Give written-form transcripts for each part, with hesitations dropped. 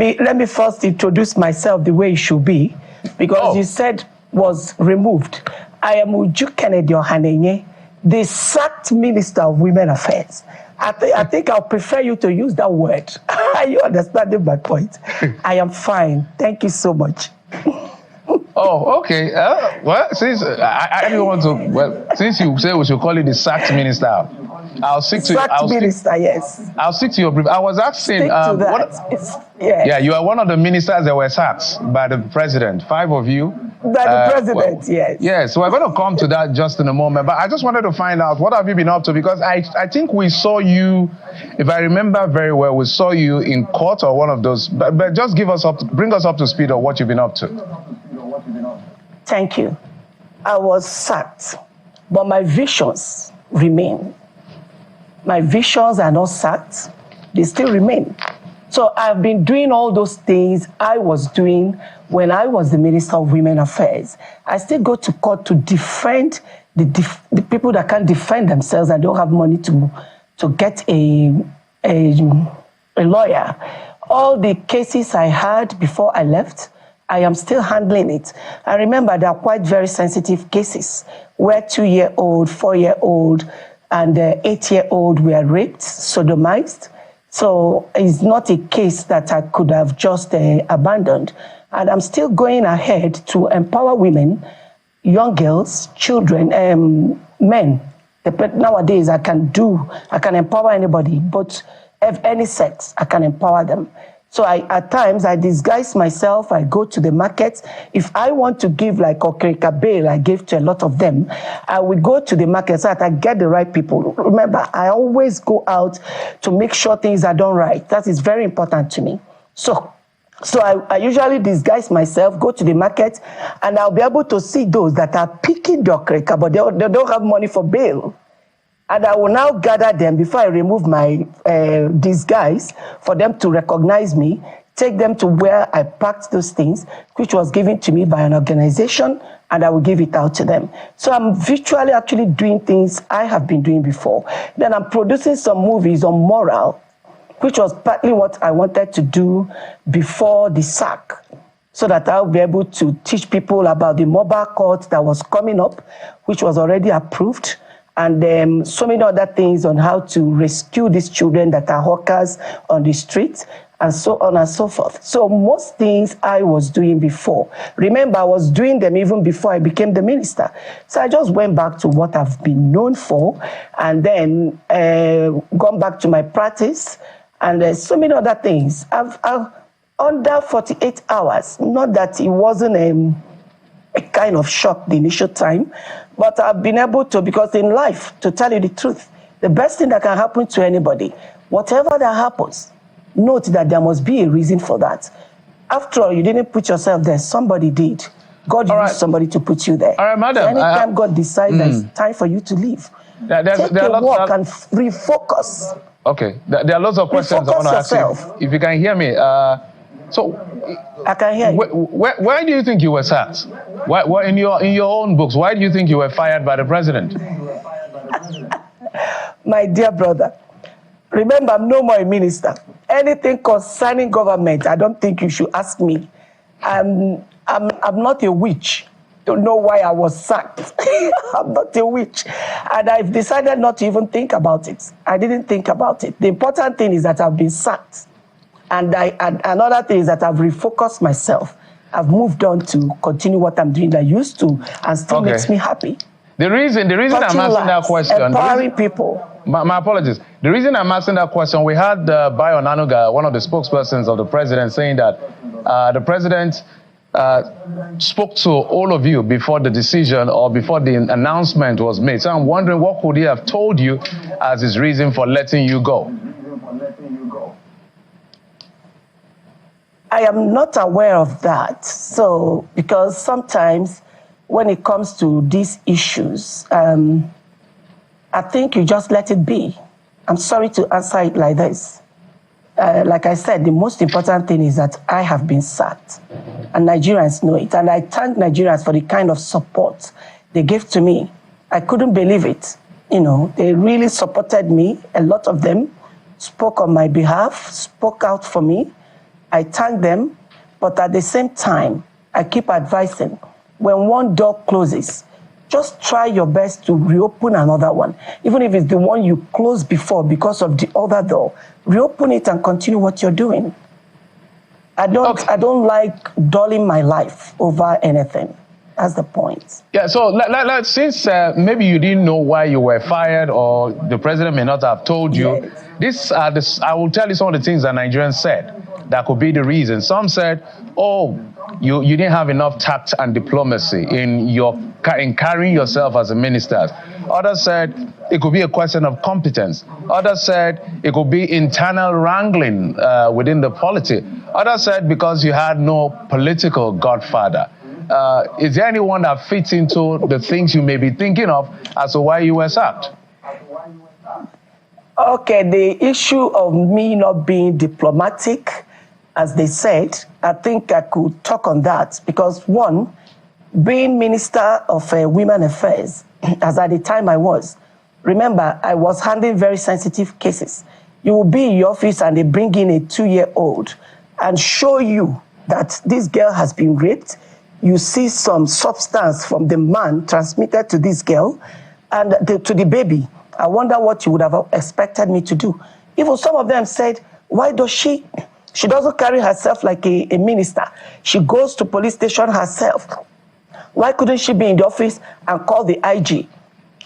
Let me first introduce myself the way it should be, because you said was removed. I am ujukennedy-ohanenye, the sacked Minister of Women Affairs. I think I'll prefer you to use that word. Are you understanding my point? I am fine. Thank you so much. Oh, okay. Well, since I didn't want to, well, since you say we should call it the sacked minister, I'll stick to yes. I'll stick to your brief. I was asking, yeah, you are one of the ministers that were sacked by the president. 5 of you. By the president, yes. Yes, so we're going to come to that just in a moment. But I just wanted to find out, what have you been up to? Because I think we saw you, if I remember very well, we saw you in court or one of those. But just bring us up to speed on what you've been up to. Thank you. I was sacked, but my visions remain. My visions are not sacked. They still remain. So I've been doing all those things I was doing when I was the Minister of Women Affairs. I still go to court to defend the people that can't defend themselves and don't have money to get a lawyer. All the cases I had before I left, I am still handling it. I remember they are quite very sensitive cases where 2-year-old, 4-year-old, and 8-year-old were raped, sodomized. So it's not a case that I could have just abandoned. And I'm still going ahead to empower women, young girls, children, men. Nowadays, I can empower anybody, but of any sex, I can empower them. So at times, I disguise myself. I go to the market. If I want to give like Okerika bail, I give to a lot of them. I will go to the market so that I get the right people. Remember, I always go out to make sure things are done right. That is very important to me. So I usually disguise myself, go to the market, and I'll be able to see those that are picking the Okerika, but they don't have money for bail. And I will now gather them before I remove my disguise for them to recognize me, take them to where I packed those things, which was given to me by an organization, and I will give it out to them. So I'm virtually actually doing things I have been doing before. Then I'm producing some movies on moral, which was partly what I wanted to do before the sack, so that I'll be able to teach people about the mobile court that was coming up, which was already approved, and so many other things on how to rescue these children that are hawkers on the streets, and so on and so forth. So most things I was doing before. Remember, I was doing them even before I became the minister. So I just went back to what I've been known for, and then gone back to my practice, and so many other things. I've under 48 hours, not that it wasn't a kind of shock the initial time, but I've been able to, because in life, to tell you the truth, the best thing that can happen to anybody, whatever that happens, note that there must be a reason for that. After all, you didn't put yourself there, somebody did. God used somebody to put you there. All right, madam. So anytime God decides that it's time for you to leave, take a walk and refocus. Okay, there are lots of questions I want to ask you. If you can hear me. So, I can hear you. Why do you think you were sacked? Why, in your own books, why do you think you were fired by the president? My dear brother, remember, I'm no more a minister. Anything concerning government, I don't think you should ask me. I'm not a witch to know why I was sacked. I'm not a witch. And I've decided not to even think about it. I didn't think about it. The important thing is that I've been sacked. And another thing is that I've refocused myself. I've moved on to continue what I'm doing that I used to, and still makes me happy. The reason I'm asking that question, empowering people. My apologies. The reason I'm asking that question, we had Bayo Nanuga, one of the spokespersons of the president, saying that the president spoke to all of you before the decision or before the announcement was made. So I'm wondering, what could he have told you as his reason for letting you go? I am not aware of that. So, because sometimes when it comes to these issues, I think you just let it be. I'm sorry to answer it like this. Like I said, the most important thing is that I have been sacked, and Nigerians know it. And I thank Nigerians for the kind of support they gave to me. I couldn't believe it. You know, they really supported me. A lot of them spoke on my behalf, spoke out for me. I thank them, but at the same time, I keep advising, when one door closes, just try your best to reopen another one. Even if it's the one you closed before because of the other door, reopen it and continue what you're doing. I don't like dulling my life over anything. That's the point. Yeah, so since maybe you didn't know why you were fired, or the president may not have told you, yes. I will tell you some of the things that Nigerians said that could be the reason. Some said, oh, you didn't have enough tact and diplomacy in carrying yourself as a minister. Others said it could be a question of competence. Others said it could be internal wrangling within the polity. Others said because you had no political godfather. Is there anyone that fits into the things you may be thinking of as to why you were sacked? Okay, the issue of me not being diplomatic, as they said, I think I could talk on that because, one, being Minister of Women Affairs, as at the time I was, remember, I was handling very sensitive cases. You will be in your office and they bring in a 2-year-old and show you that this girl has been raped. You see some substance from the man transmitted to this girl and to the baby. I wonder what you would have expected me to do. Even some of them said, why does she doesn't carry herself like a minister. She goes to police station herself. Why couldn't she be in the office and call the IG?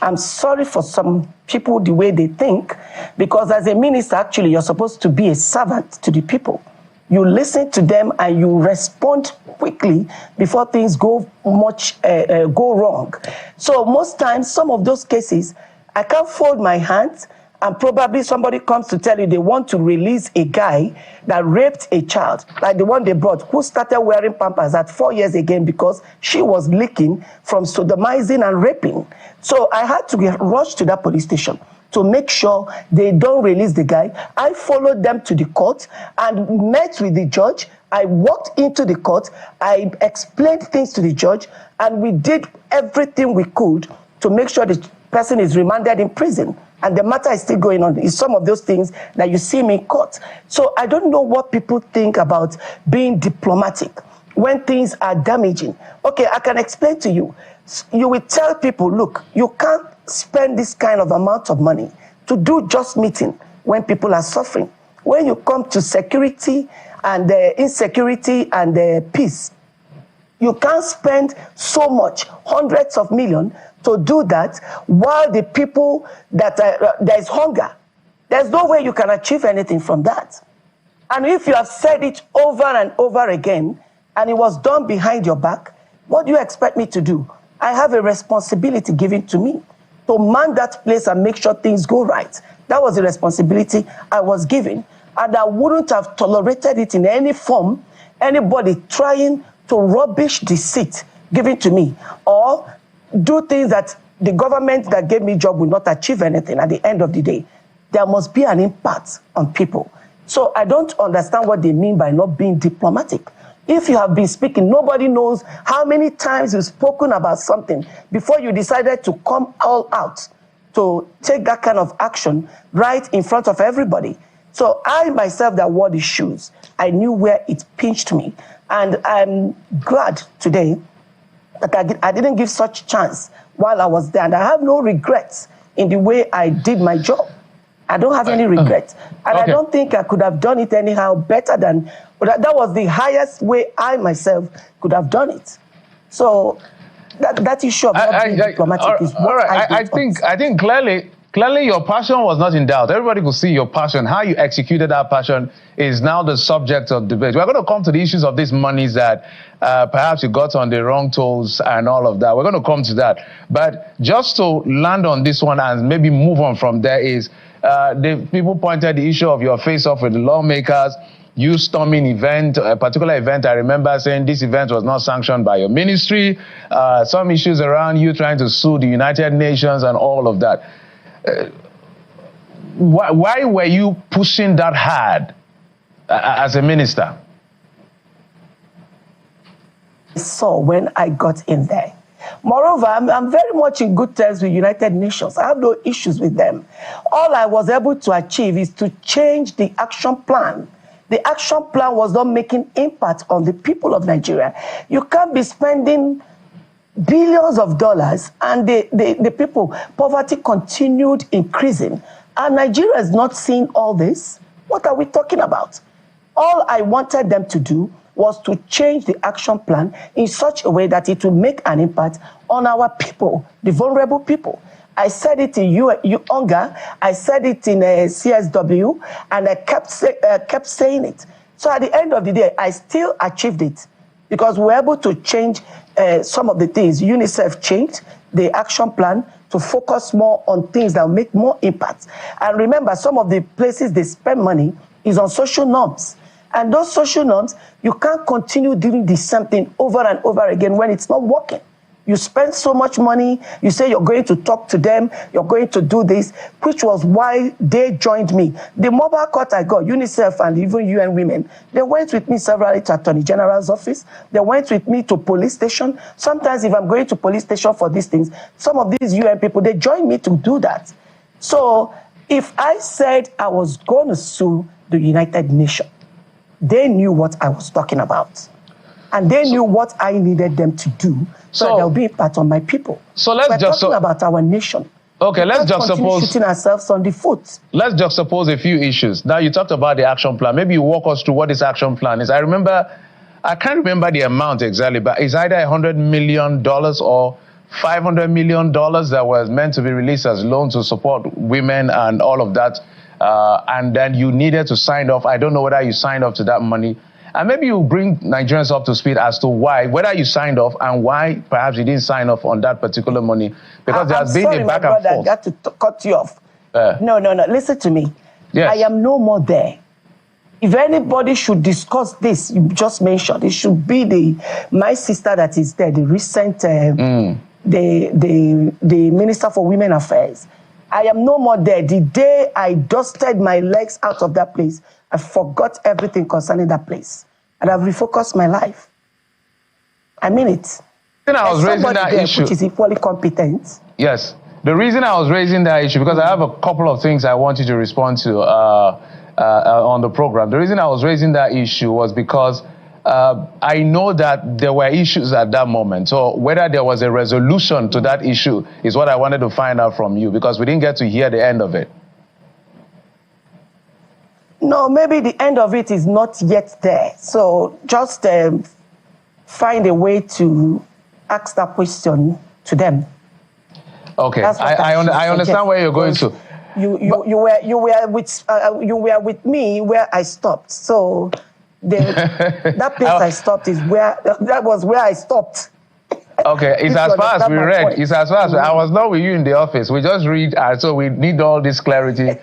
I'm sorry for some people the way they think, because as a minister, actually, you're supposed to be a servant to the people. You listen to them and you respond quickly before things go wrong. So most times, some of those cases, I can't fold my hands, and probably somebody comes to tell you they want to release a guy that raped a child, like the one they brought, who started wearing Pampers at 4 years again because she was leaking from sodomizing and raping. So I had to rush to that police station to make sure they don't release the guy. I followed them to the court and met with the judge. I walked into the court. I explained things to the judge, and we did everything we could to make sure the person is remanded in prison. And the matter is still going on. It's some of those things that you see me in court. So I don't know what people think about being diplomatic when things are damaging. Okay, I can explain to you. You will tell people, look, you can't spend this kind of amount of money to do just meeting when people are suffering. When you come to security and insecurity and peace, you can't spend so much, hundreds of millions, to do that while the people that there is hunger. There's no way you can achieve anything from that. And if you have said it over and over again, and it was done behind your back, what do you expect me to do? I have a responsibility given to me to man that place and make sure things go right. That was the responsibility I was given. And I wouldn't have tolerated it in any form, anybody trying to rubbish the seat given to me, or do things that the government that gave me job will not achieve anything at the end of the day. There must be an impact on people. So I don't understand what they mean by not being diplomatic. If you have been speaking, nobody knows how many times you've spoken about something before you decided to come all out to take that kind of action right in front of everybody. So I myself that wore the shoes, I knew where it pinched me. And I'm glad today that I didn't give such chance while I was there. And I have no regrets in the way I did my job. I don't have any regrets. And I don't think I could have done it anyhow better than, but that was the highest way I myself could have done it. So that issue of not being diplomatic is what I think clearly your passion was not in doubt. Everybody could see your passion. How you executed that passion is now the subject of debate. We're going to come to the issues of these monies that perhaps you got on the wrong toes and all of that. We're going to come to that. But just to land on this one and maybe move on from there is, the people pointed the issue of your face-off with the lawmakers, you storming event, a particular event. I remember saying this event was not sanctioned by your ministry, some issues around you trying to sue the United Nations and all of that. Why were you pushing that hard as a minister? So when I got in there, moreover, I'm very much in good terms with United Nations. I have no issues with them. All I was able to achieve is to change the action plan The action plan was not making impact on the people of Nigeria. You can't be spending billions of dollars and the people, poverty continued increasing. And Nigeria is not seeing all this. What are we talking about? All I wanted them to do was to change the action plan in such a way that it will make an impact on our people, the vulnerable people. I said it in UNGA, I said it in CSW, and I kept saying it. So at the end of the day, I still achieved it because we were able to change some of the things. UNICEF changed the action plan to focus more on things that will make more impact. And remember, some of the places they spend money is on social norms. And those social norms, you can't continue doing the same thing over and over again when it's not working. You spend so much money, you say you're going to talk to them, you're going to do this, which was why they joined me. The mobile court I got, UNICEF and even UN Women, they went with me severally to Attorney General's office. They went with me to police station. Sometimes if I'm going to police station for these things, some of these UN people, they join me to do that. So if I said I was going to sue the United Nations, they knew what I was talking about. And they knew what I needed them to do so there will be impact on my people. So let's just talking about our nation. Okay, let's juxtapose shooting ourselves on the foot. Let's juxtapose a few issues. Now you talked about the action plan. Maybe you walk us through what this action plan is. I can't remember the amount exactly, but it's either $100 million or $500 million that was meant to be released as loans to support women and all of that. And then you needed to sign off. I don't know whether you signed off to that money. And maybe you bring Nigerians up to speed as to why, whether you signed off and why perhaps you didn't sign off on that particular money. Because there has been a back and forth. I got to cut you off. No. Listen to me. Yes. I am no more there. If anybody should discuss this, you just mentioned, it should be my sister that is there, the recent, the Minister for Women Affairs. I am no more there. The day I dusted my legs out of that place, I forgot everything concerning that place. And I've refocused my life. I mean it. I was raising that issue, which is equally competent. Yes. The reason I was raising that issue, because I have a couple of things I want you to respond to on the program. The reason I was raising that issue was because I know that there were issues at that moment. So whether there was a resolution to that issue is what I wanted to find out from you, because we didn't get to hear the end of it. No, maybe the end of it is not yet there. So just find a way to ask that question to them. Okay, I understand where you're going to. You were with me where I stopped. So that place I stopped is that was where I stopped. Okay, it's as far as we read. It's as far as I was not with you in the office. We just read, so we need all this clarity.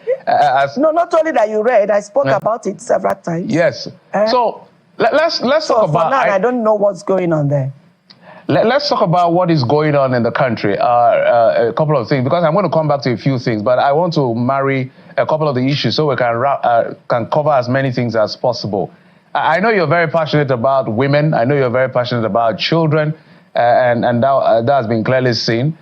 No, not only that you read, I spoke about it several times. Yes. So let's talk about. For now, I don't know what's going on there. Let's talk about what is going on in the country. A couple of things, because I'm going to come back to a few things, but I want to marry a couple of the issues so we can cover as many things as possible. I know you're very passionate about women. I know you're very passionate about children. And that has been clearly seen.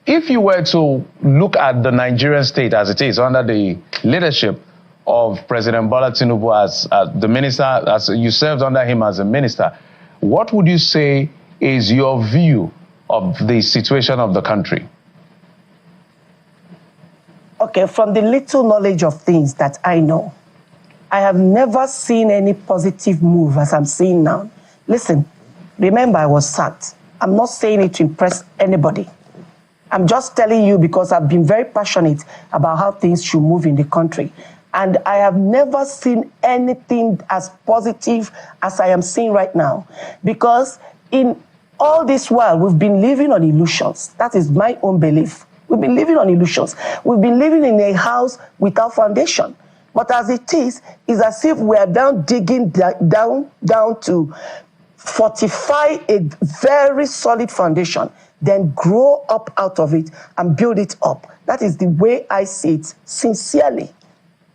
If you were to look at the Nigerian state as it is under the leadership of President Bola Tinubu as the minister, as you served under him as a minister, what would you say is your view of the situation of the country? Okay, from the little knowledge of things that I know, I have never seen any positive move as I'm seeing now. Listen. Remember, I was sacked. I'm not saying it to impress anybody. I'm just telling you because I've been very passionate about how things should move in the country. And I have never seen anything as positive as I am seeing right now. Because in all this while, we've been living on illusions. That is my own belief. We've been living on illusions. We've been living in a house without foundation. But as it is as if we are digging down to fortify a very solid foundation, then grow up out of it and build it up. That is the way I see it, sincerely.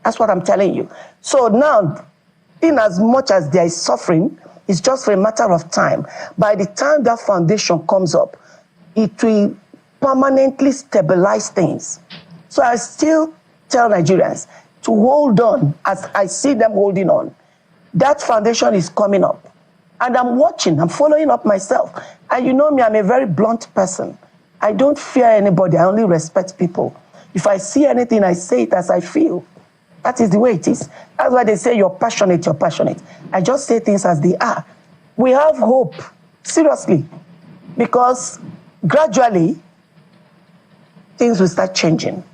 That's what I'm telling you. So now, in as much as there is suffering, it's just for a matter of time. By the time that foundation comes up, it will permanently stabilize things. So I still tell Nigerians, to hold on as I see them holding on. That foundation is coming up. And I'm watching, I'm following up myself. And you know me, I'm a very blunt person. I don't fear anybody, I only respect people. If I see anything, I say it as I feel. That is the way it is. That's why they say you're passionate, you're passionate. I just say things as they are. We have hope, seriously, because gradually, things will start changing.